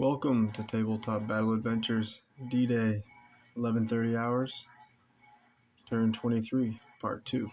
Welcome to Tabletop Battle Adventures D-Day 1130 hours, Turn 23, Part 2.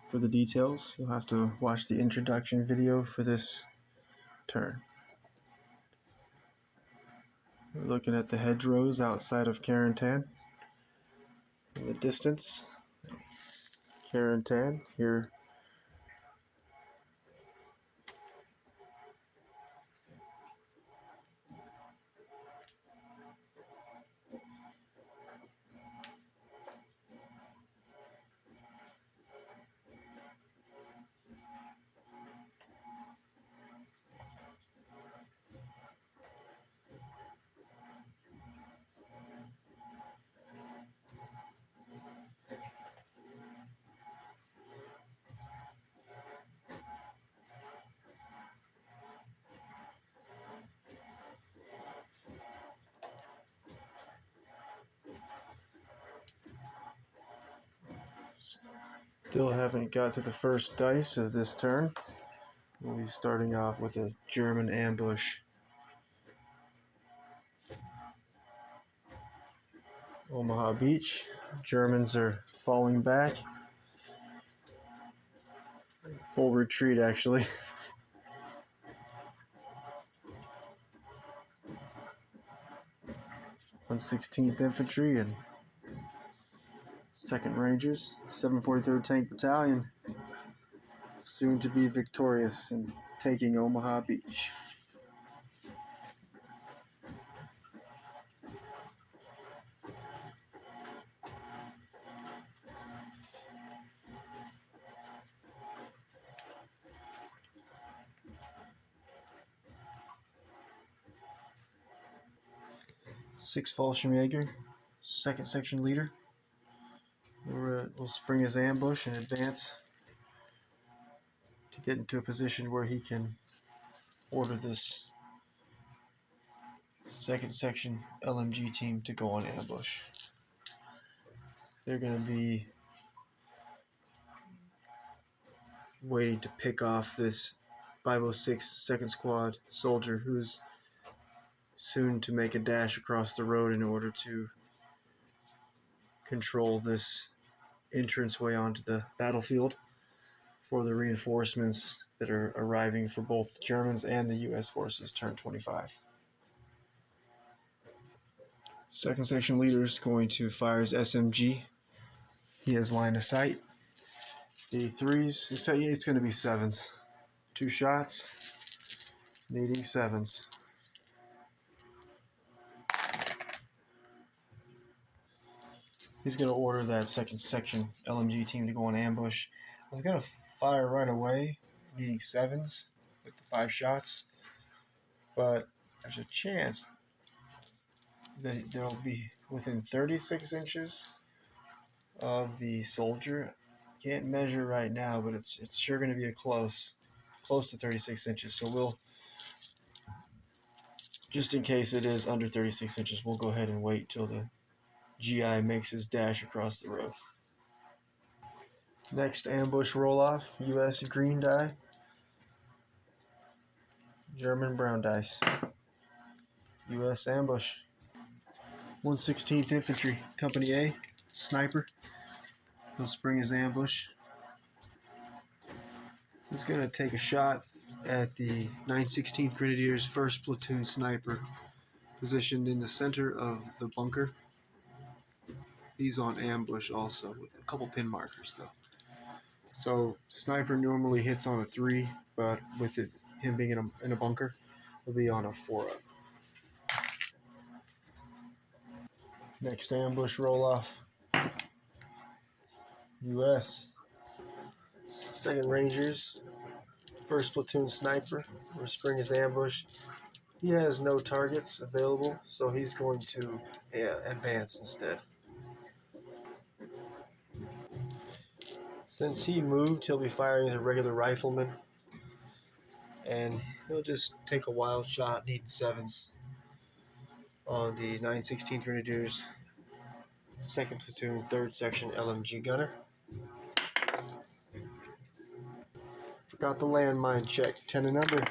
For the details, you'll have to watch the introduction video for this turn. We're looking at the hedgerows outside of Carentan. In the distance, Carentan here. Still haven't got to the first dice of this turn. We'll be starting off with a German ambush. Omaha Beach. Germans are falling back. Full retreat, actually. 116th Infantry and 2nd Rangers, 743rd Tank Battalion, soon to be victorious in taking Omaha Beach. Sixth Fallschirmjäger, 2nd Section Leader, will spring his ambush and advance to get into a position where he can order this 2nd Section LMG team to go on ambush. They're going to be waiting to pick off this 506 2nd Squad soldier who's soon to make a dash across the road in order to control this entranceway onto the battlefield for the reinforcements that are arriving for both the Germans and the U.S. forces. Turn 25. 2nd Section Leader is going to fire his SMG. He has line of sight. The 3s, it's going to be 7s. 2 shots, needing 7s. He's going to order that 2nd Section LMG team to go on ambush. I was going to fire right away, needing 7s with the 5 shots, but there's a chance that they'll be within 36 inches of the soldier. Can't measure right now, but it's sure going to be a close to 36 inches. So we'll, just in case it is under 36 inches, we'll go ahead and wait till the GI makes his dash across the road. Next ambush roll-off, U.S. green die, German brown dice. U.S. ambush. 116th Infantry, Company A, sniper. He'll spring his ambush. He's going to take a shot at the 916th Grenadiers 1st Platoon sniper, positioned in the center of the bunker. He's on ambush also, with a couple pin markers though. So sniper normally hits on a 3, but with him being in a bunker, he'll be on a 4-up. Next ambush roll-off. U.S. 2nd Rangers, 1st Platoon sniper, will spring his ambush. He has no targets available, so he's going to advance instead. Since he moved, he'll be firing as a regular rifleman, and he'll just take a wild shot, needing 7s, on the 916th Grenadiers 2nd Platoon 3rd Section LMG gunner. Forgot the landmine check, 10 and under.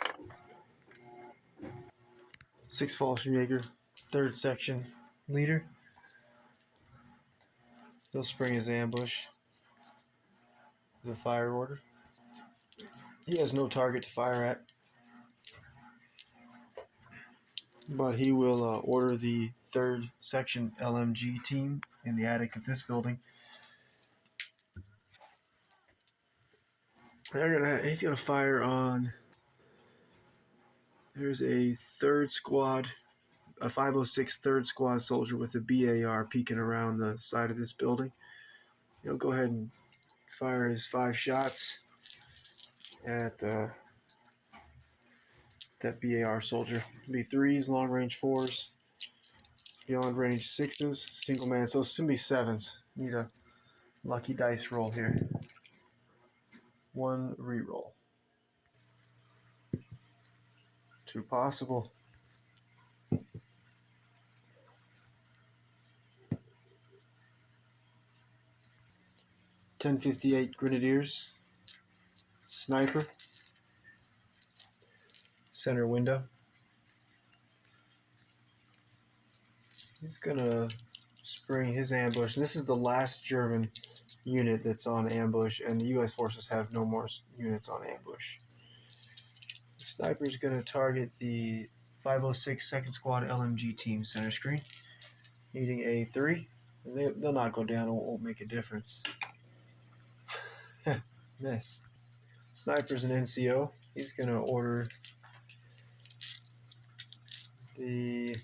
6th Fallschirmjäger, 3rd section leader. He'll spring his ambush with a fire order. He has no target to fire at, but he will order the 3rd section LMG team in the attic of this building. He's gonna fire on. There's a 3rd squad, a 506 3rd squad soldier with a BAR peeking around the side of this building. He'll go ahead and fire his 5 shots at that BAR soldier. It'll be 3s, long range 4s, beyond range 6s, single man. So it's gonna be 7s. Need a lucky dice roll here. 1 reroll. 2 possible. 1058 Grenadiers. Sniper. Center window. He's gonna spring his ambush. This is the last German unit that's on ambush, and the U.S. forces have no more units on ambush. The sniper's gonna target the 506 2nd Squad LMG team center screen, needing a 3. They'll not go down, it won't make a difference. Miss. Sniper's an NCO. He's gonna order the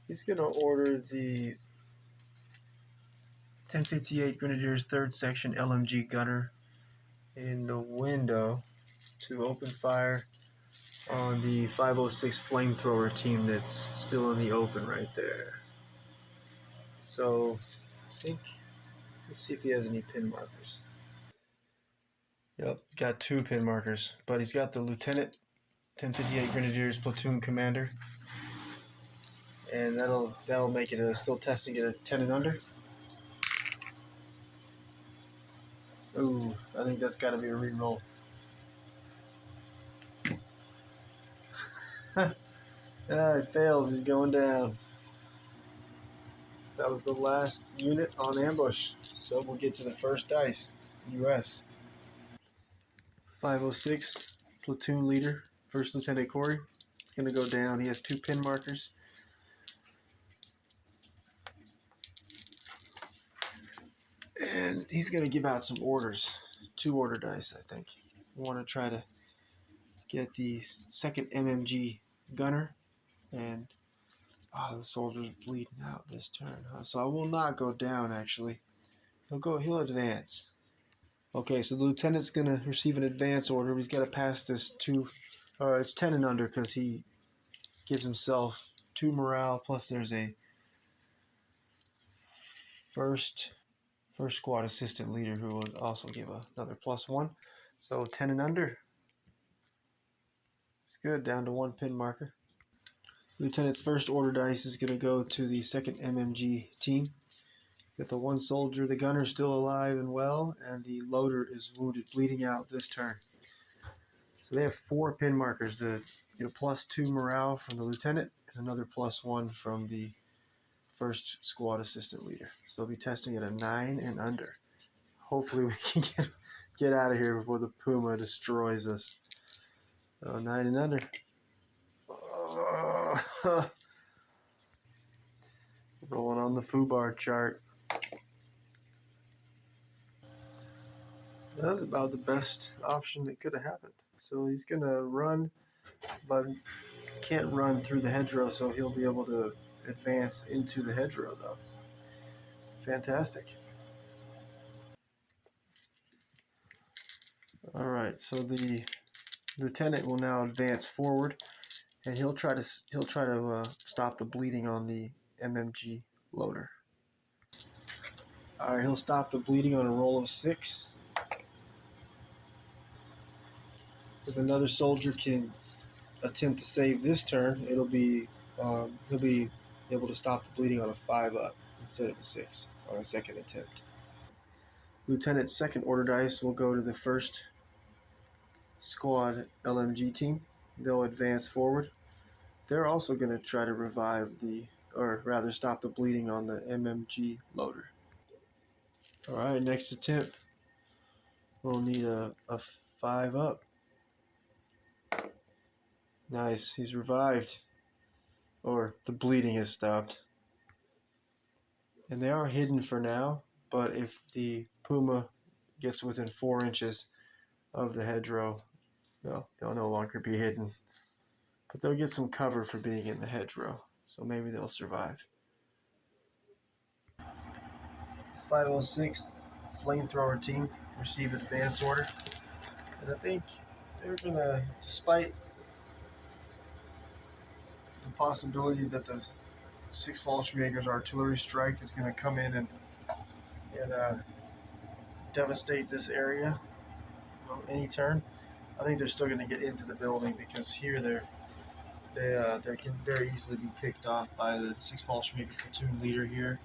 he's gonna order the 1058 Grenadiers 3rd Section LMG gunner in the window to open fire on the 506 flamethrower team that's still in the open right there. So I think, let's see if he has any pin markers. Yep, got 2 pin markers, but he's got the Lieutenant 1058 Grenadiers platoon commander, and that'll make it still testing it at 10 and under. Ooh, I think that's got to be a reroll. It fails. He's going down. That was the last unit on ambush. So we'll get to the first dice. U.S. 506 platoon leader, First Lieutenant Corey. He's going to go down. He has 2 pin markers. And he's going to give out some orders. 2 order dice, I think. We want to try to get the 2nd MMG gunner. And the soldier's bleeding out this turn. So I will not go down, actually. He'll advance. Okay, so the lieutenant's going to receive an advance order. He's got to pass this 2. It's 10 and under because he gives himself 2 morale, plus there's a first squad assistant leader who will also give another +1. So 10 and under. It's good, down to 1 pin marker. Lieutenant's first order dice is going to go to the 2nd MMG team. Got the 1 soldier, the gunner still alive and well, and the loader is wounded, bleeding out this turn. So they have 4 pin markers. The +2 morale from the lieutenant and another +1 from the first squad assistant leader. So they'll be testing at a 9 and under. Hopefully we can get out of here before the Puma destroys us. So 9 and under. Rolling on the foobar chart. That was about the best option that could have happened. So he's going to run, but can't run through the hedgerow, so he'll be able to advance into the hedgerow, though. Fantastic. All right, so the lieutenant will now advance forward, and he'll try to stop the bleeding on the MMG loader. All right, he'll stop the bleeding on a roll of 6. If another soldier can attempt to save this turn, it'll be he'll be able to stop the bleeding on a 5-up instead of a 6 on a second attempt. Lieutenant's second order dice will go to the first squad LMG team. They'll advance forward. They're also going to try to revive or rather stop the bleeding on the MMG loader. Alright, next attempt. We'll need a 5-up. Nice, he's revived. Or the bleeding has stopped. And they are hidden for now, but if the Puma gets within 4 inches of the hedgerow, well, they'll no longer be hidden. But they'll get some cover for being in the hedgerow, so maybe they'll survive. 506th Flamethrower Team receive advance order. And I think they're going to, despite the possibility that the 6 Fallschirmjäger's artillery strike is going to come in and devastate this area on any turn, I think they're still going to get into the building, because here they can very easily be picked off by the 6 Fallschirmjäger platoon leader here,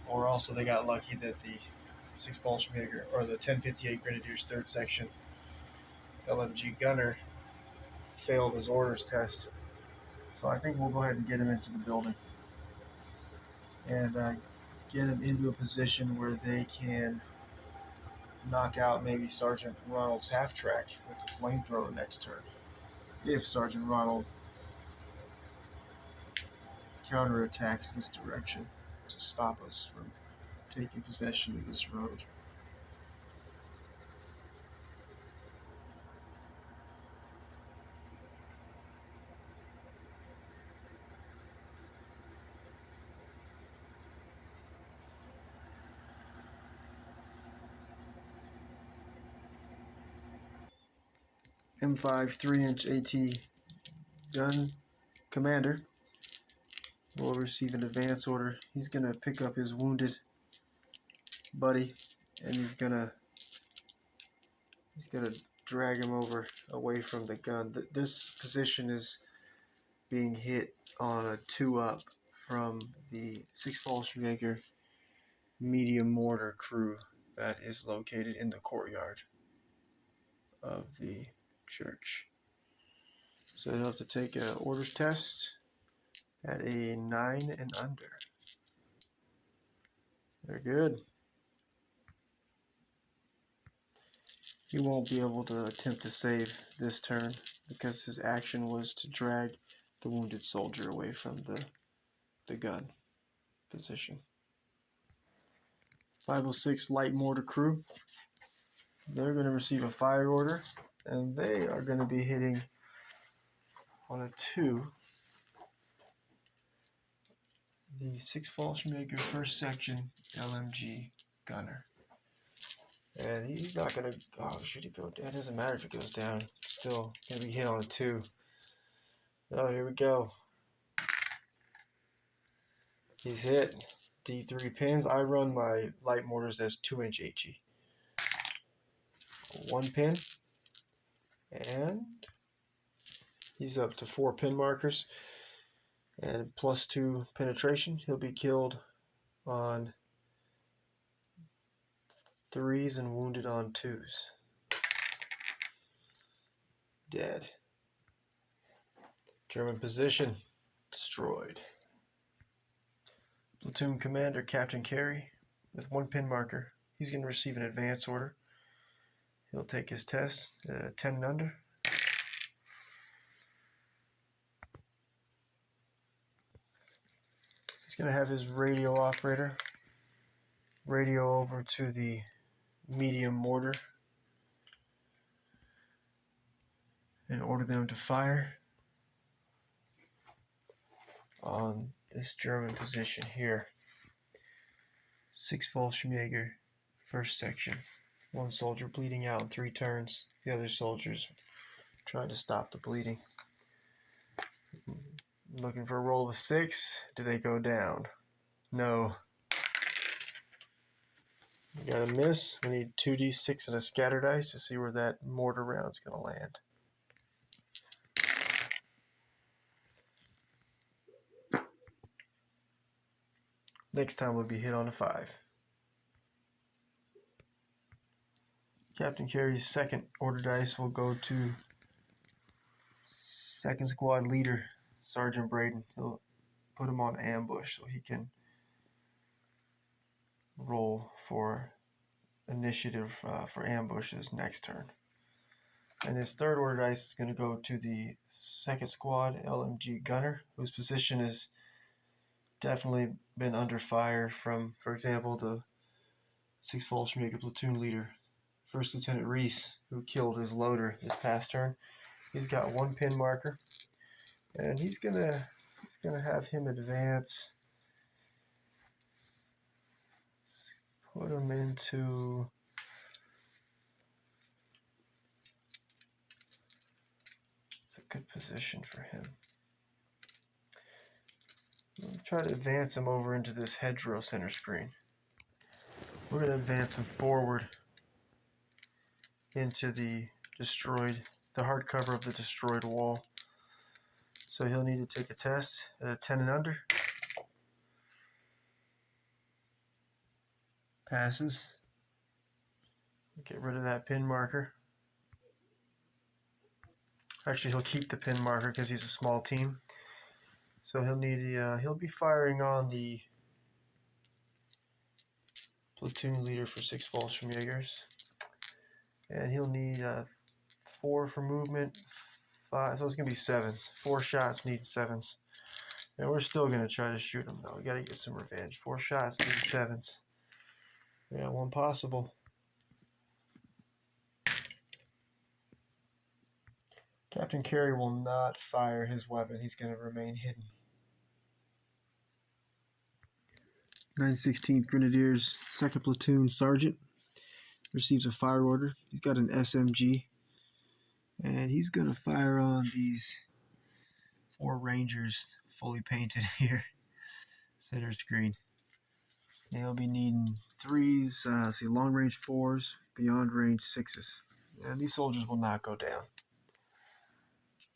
or also they got lucky that the 6 Fallschirmjäger or the 1058 Grenadiers 3rd Section LMG gunner failed his orders test. So I think we'll go ahead and get him into the building and get him into a position where they can knock out maybe Sergeant Ronald's half-track with the flamethrower next turn, if Sergeant Ronald counterattacks this direction to stop us from taking possession of this road. M5 3-inch AT gun commander will receive an advance order. He's going to pick up his wounded buddy, and he's gonna drag him over away from the gun. This position is being hit on a 2-up from the 6 Fallschirmjäger medium mortar crew that is located in the courtyard of the church. So they'll have to take an orders test at a 9 and under. They're good. He won't be able to attempt to save this turn because his action was to drag the wounded soldier away from the gun position. 506 light mortar crew. They're going to receive a fire order, and they are going to be hitting on a 2 the 6 Fallschirmjäger 1st Section LMG gunner. And he's not going to, oh, should he go down? It doesn't matter if it goes down. Still going to be hit on a 2. Oh, here we go. He's hit. D3 pins. I run my light mortars as 2-inch HE. 1 pin. And he's up to 4 pin markers. And +2 penetration. He'll be killed on 3s and wounded on 2s. Dead. German position destroyed. Platoon commander Captain Carey with 1 pin marker. He's going to receive an advance order. He'll take his test at 10 and under. He's going to have his radio operator radio over to the medium mortar and order them to fire on this German position here. 6 Fallschirmjäger, 1st Section. 1 soldier bleeding out in 3 turns. The other soldiers trying to stop the bleeding. Looking for a roll of a 6. Do they go down? No. We got a miss. We need 2d6 and a scatter dice to see where that mortar round's going to land. Next time will be hit on a 5. Captain Carey's second order dice will go to second squad leader, Sergeant Braden. He'll put him on ambush so he can roll for initiative for ambushes next turn. And his third order dice is going to go to the second squad LMG gunner, whose position has definitely been under fire from, for example, the 6th Fallschirmjäger platoon leader, First Lieutenant Reese, who killed his loader this past turn. He's got 1 pin marker, and he's gonna have him advance. Put him into. It's a good position for him. I'm going to try to advance him over into this hedgerow center screen. We're going to advance him forward into the hardcover of the destroyed wall. So he'll need to take a test at a 10 and under. Passes. Get rid of that pin marker. Actually, he'll keep the pin marker because he's a small team. So he'll be firing on the platoon leader for 6 Fallschirmjägers. And he'll need 4 for movement, 5, so it's going to be 7s. 4 shots need 7s. And we're still going to try to shoot him, though. We got to get some revenge. 4 shots need 7s. We got 1 possible. Captain Carey will not fire his weapon. He's going to remain hidden. 916th Grenadiers, 2nd Platoon Sergeant receives a fire order. He's got an SMG, and he's going to fire on these 4 Rangers fully painted here. Center screen. They'll be needing 3s, long range 4s, beyond range 6s. And these soldiers will not go down.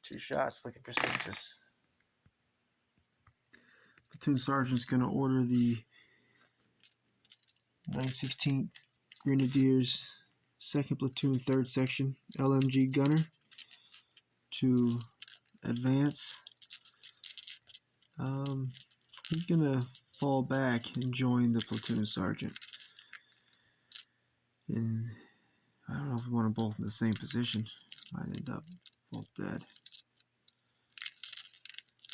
2 shots looking for 6s. Platoon Sergeant's going to order the 916th Grenadiers, 2nd Platoon, 3rd Section, LMG Gunner to advance. He's going to fall back and join the Platoon Sergeant. And I don't know if we want them both in the same position. Might end up both dead.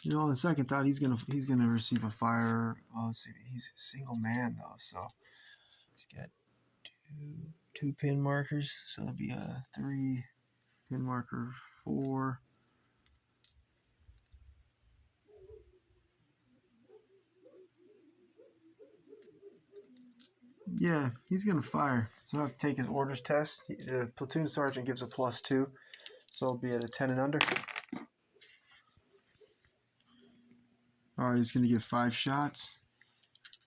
You know, on the second thought, he's gonna receive a fire. Oh, let's see, he's a single man though, so he's got two pin markers. So it'll be a 3 pin marker 4. Yeah, he's gonna fire. So I'll have to take his orders test. The platoon sergeant gives a +2, so it'll be at a 10 and under. All right, he's gonna give 5 shots.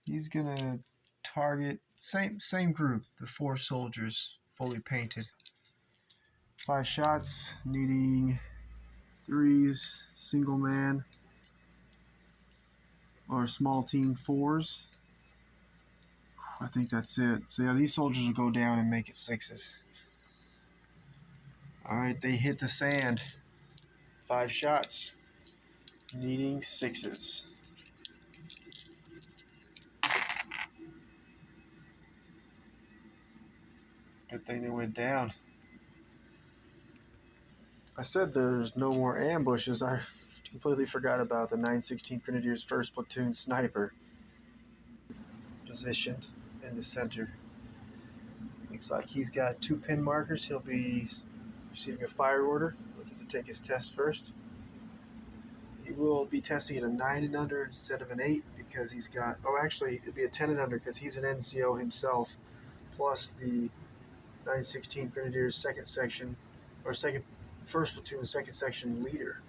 He's gonna target same group, the 4 soldiers fully painted. 5 shots, needing 3s, single man, or small team 4s. I think that's it. So yeah, these soldiers will go down and make it 6s. Alright, they hit the sand. 5 shots, needing 6s. Good thing they went down. I said there's no more ambushes. I completely forgot about the 916th Grenadiers 1st Platoon sniper positioned in the center. Looks like he's got 2 pin markers. He'll be receiving a fire order. Let's have to take his test first. He will be testing at a 9 and under instead of an 8 because he's got, oh actually it'd be a 10 and under because he's an NCO himself, plus the 916th Grenadiers 2nd Section, or 1st Platoon 2nd Section leader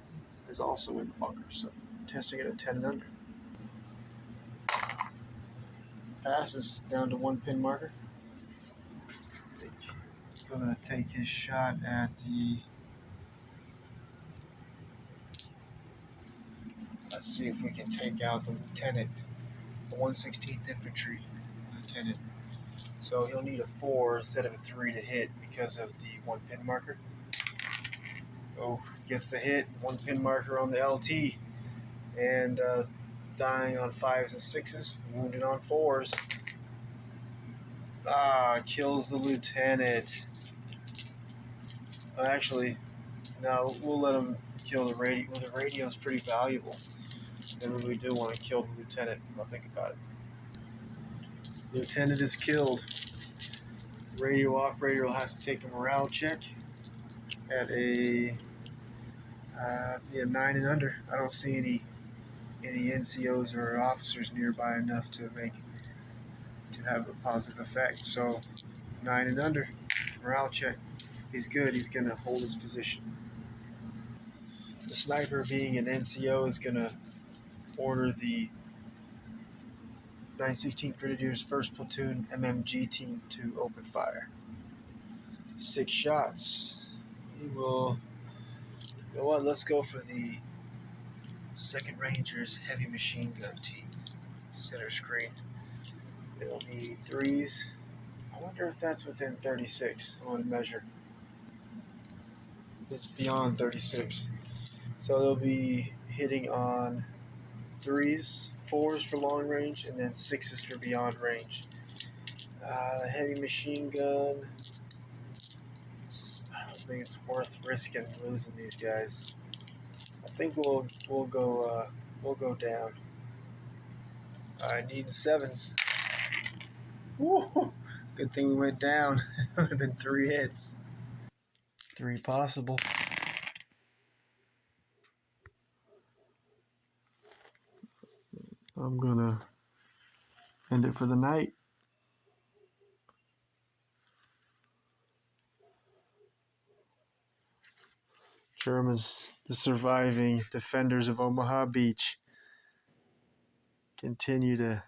is also in the bunker, so testing at a 10 and under. Passes down to 1 pin marker. He's going to take his shot at the, let's see if we can take out the lieutenant. a 116th Infantry Lieutenant. So he'll need a 4 instead of a 3 to hit because of the 1 pin marker. Oh, gets the hit, 1 pin marker on the LT, and dying on 5s and 6s, wounded on 4s. Kills the lieutenant. Actually, no, we'll let him kill the radio. Well, the radio's pretty valuable. And we do want to kill the lieutenant. I'll think about it. Lieutenant is killed. Radio operator will have to take a morale check at a 9 and under. I don't see any NCOs or officers nearby enough to have a positive effect. So 9 and under, morale check. He's good. He's gonna hold his position. The sniper, being an NCO, is gonna order the 916th Grenadiers 1st Platoon MMG team to open fire. 6 shots. He will. You know what? Let's go for the 2nd Rangers Heavy Machine Gun team. Center screen. They'll need 3s. I wonder if that's within 36. I want to measure. It's beyond 36. So they'll be hitting on 3s, 4s for long range, and then 6s for beyond range. Heavy machine gun. I don't think it's worth risking losing these guys. I think we'll go down. I need 7s. Woo! Good thing we went down. It would have been 3 hits. 3 possible. I'm gonna end it for the night. Germans, the surviving defenders of Omaha Beach, continue to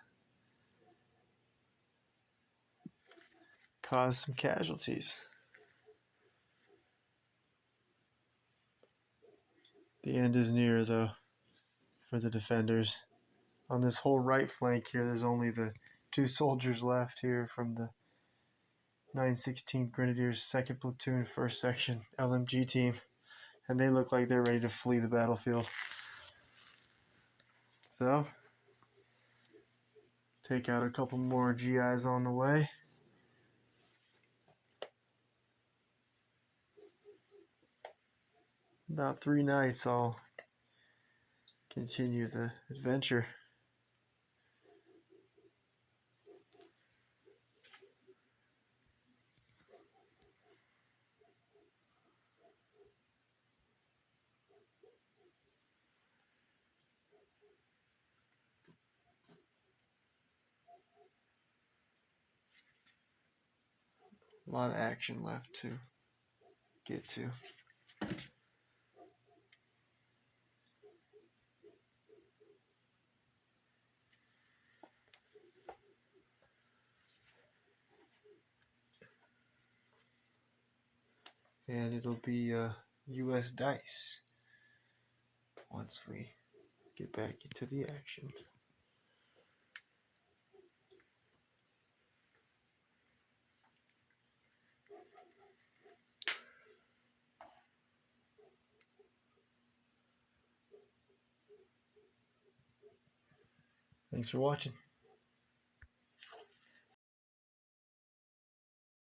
cause some casualties. The end is near, though, for the defenders. On this whole right flank here, there's only the 2 soldiers left here from the 916th Grenadiers 2nd Platoon 1st Section LMG team, and they look like they're ready to flee the battlefield. So, take out a couple more GIs on the way. About 3 nights I'll continue the adventure. A lot of action left to get to. And it'll be US dice once we get back into the action. Thanks for watching.